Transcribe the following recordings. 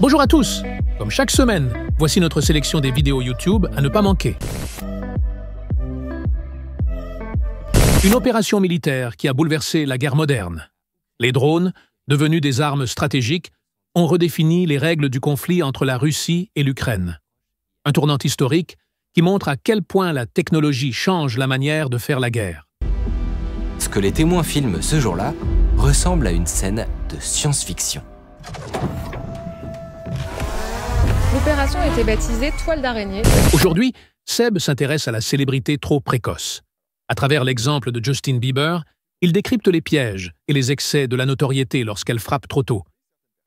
Bonjour à tous. Comme chaque semaine, voici notre sélection des vidéos YouTube à ne pas manquer. Une opération militaire qui a bouleversé la guerre moderne. Les drones, devenus des armes stratégiques, ont redéfini les règles du conflit entre la Russie et l'Ukraine. Un tournant historique qui montre à quel point la technologie change la manière de faire la guerre. Ce que les témoins filment ce jour-là ressemble à une scène de science-fiction. L'opération a été baptisée Toile d'araignée. Aujourd'hui, Seb s'intéresse à la célébrité trop précoce. À travers l'exemple de Justin Bieber, il décrypte les pièges et les excès de la notoriété lorsqu'elle frappe trop tôt.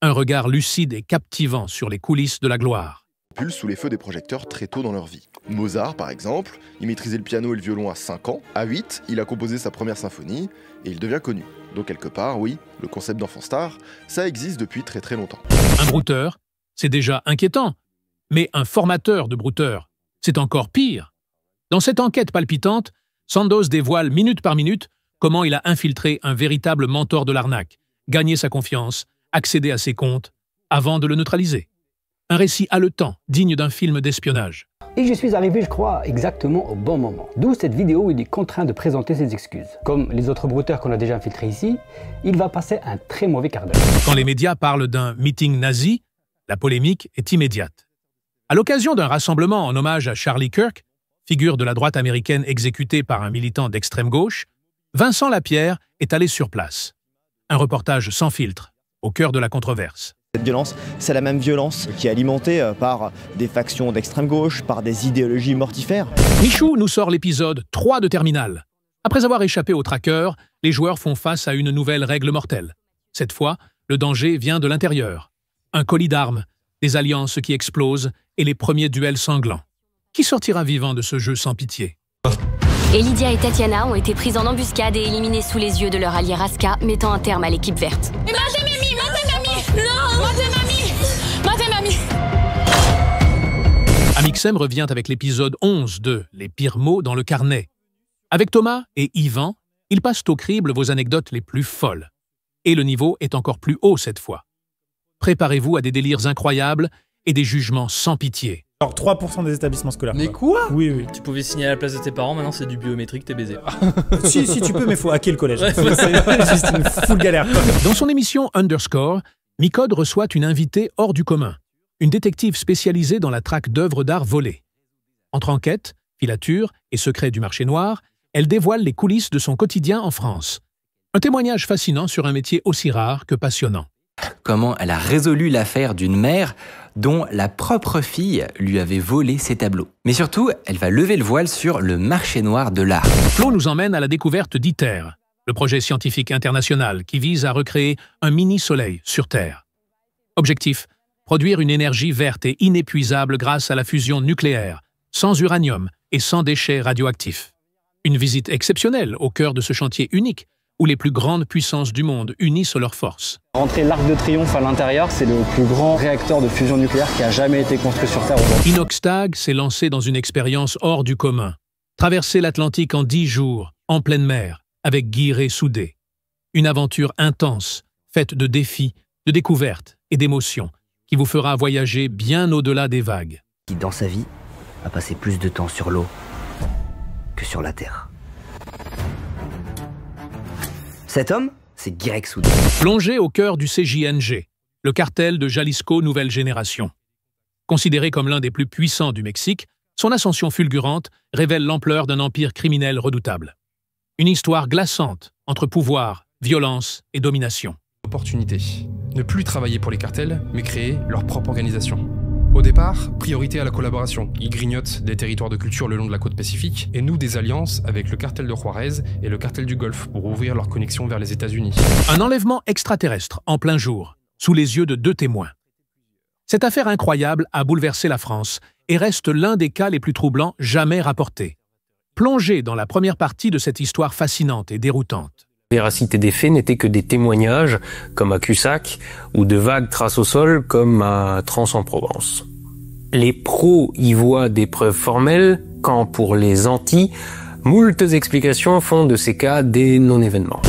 Un regard lucide et captivant sur les coulisses de la gloire. Pulse sous les feux des projecteurs très tôt dans leur vie. Mozart, par exemple, il maîtrisait le piano et le violon à 5 ans. À 8, il a composé sa première symphonie et il devient connu. Donc quelque part, oui, le concept d'enfant star, ça existe depuis très très longtemps. Un brouteur, c'est déjà inquiétant. Mais un formateur de brouteurs, c'est encore pire. Dans cette enquête palpitante, Sandoz dévoile minute par minute comment il a infiltré un véritable mentor de l'arnaque, gagné sa confiance, accédé à ses comptes, avant de le neutraliser. Un récit haletant, digne d'un film d'espionnage. Et je suis arrivé, je crois, exactement au bon moment. D'où cette vidéo où il est contraint de présenter ses excuses. Comme les autres brouteurs qu'on a déjà infiltrés ici, il va passer un très mauvais quart d'heure. Quand les médias parlent d'un meeting nazi, la polémique est immédiate. À l'occasion d'un rassemblement en hommage à Charlie Kirk, figure de la droite américaine exécutée par un militant d'extrême gauche, Vincent Lapierre est allé sur place. Un reportage sans filtre, au cœur de la controverse. Cette violence, c'est la même violence qui est alimentée par des factions d'extrême gauche, par des idéologies mortifères. Michou nous sort l'épisode 3 de Terminal. Après avoir échappé au tracker, les joueurs font face à une nouvelle règle mortelle. Cette fois, le danger vient de l'intérieur. Un colis d'armes, des alliances qui explosent et les premiers duels sanglants. Qui sortira vivant de ce jeu sans pitié? Et Lydia et Tatiana ont été prises en embuscade et éliminées sous les yeux de leur allié Raska, mettant un terme à l'équipe verte. Amixem revient avec l'épisode 11 de Les pires mots dans le carnet. Avec Thomas et Yvan, ils passent au crible vos anecdotes les plus folles. Et le niveau est encore plus haut cette fois. Préparez-vous à des délires incroyables et des jugements sans pitié. Alors 3% des établissements scolaires. Mais quoi? Oui, oui. Tu pouvais signer à la place de tes parents, maintenant c'est du biométrique, t'es baisé. si tu peux, mais faut hacker le collège. Ouais, c'est juste une full galère. Dans son émission Underscore, Micode reçoit une invitée hors du commun, une détective spécialisée dans la traque d'œuvres d'art volées. Entre enquête, filature et secrets du marché noir, elle dévoile les coulisses de son quotidien en France. Un témoignage fascinant sur un métier aussi rare que passionnant. Comment elle a résolu l'affaire d'une mère dont la propre fille lui avait volé ses tableaux. Mais surtout, elle va lever le voile sur le marché noir de l'art. Flo nous emmène à la découverte d'ITER, le projet scientifique international qui vise à recréer un mini-soleil sur Terre. Objectif, produire une énergie verte et inépuisable grâce à la fusion nucléaire, sans uranium et sans déchets radioactifs. Une visite exceptionnelle au cœur de ce chantier unique, où les plus grandes puissances du monde unissent leurs forces. Rentrer l'Arc de Triomphe à l'intérieur, c'est le plus grand réacteur de fusion nucléaire qui a jamais été construit sur Terre aujourd'hui. Inoxtag s'est lancé dans une expérience hors du commun. Traverser l'Atlantique en 10 jours, en pleine mer, avec Guy soudé. Une aventure intense, faite de défis, de découvertes et d'émotions, qui vous fera voyager bien au-delà des vagues. Qui, dans sa vie, a passé plus de temps sur l'eau que sur la Terre. Cet homme, c'est Guy Soudé. Plongé au cœur du CJNG, le cartel de Jalisco Nouvelle Génération. Considéré comme l'un des plus puissants du Mexique, son ascension fulgurante révèle l'ampleur d'un empire criminel redoutable. Une histoire glaçante entre pouvoir, violence et domination. Opportunité. Ne plus travailler pour les cartels, mais créer leur propre organisation. Au départ, priorité à la collaboration. Ils grignotent des territoires de culture le long de la côte pacifique et nouent des alliances avec le cartel de Juarez et le cartel du Golfe pour ouvrir leurs connexions vers les États-Unis. Un enlèvement extraterrestre en plein jour, sous les yeux de 2 témoins. Cette affaire incroyable a bouleversé la France et reste l'un des cas les plus troublants jamais rapportés. Plongez dans la première partie de cette histoire fascinante et déroutante. La véracité des faits n'était que des témoignages, comme à Cussac, ou de vagues traces au sol, comme à Trans-en-Provence. Les pros y voient des preuves formelles, quand pour les antis, moultes explications font de ces cas des non-événements.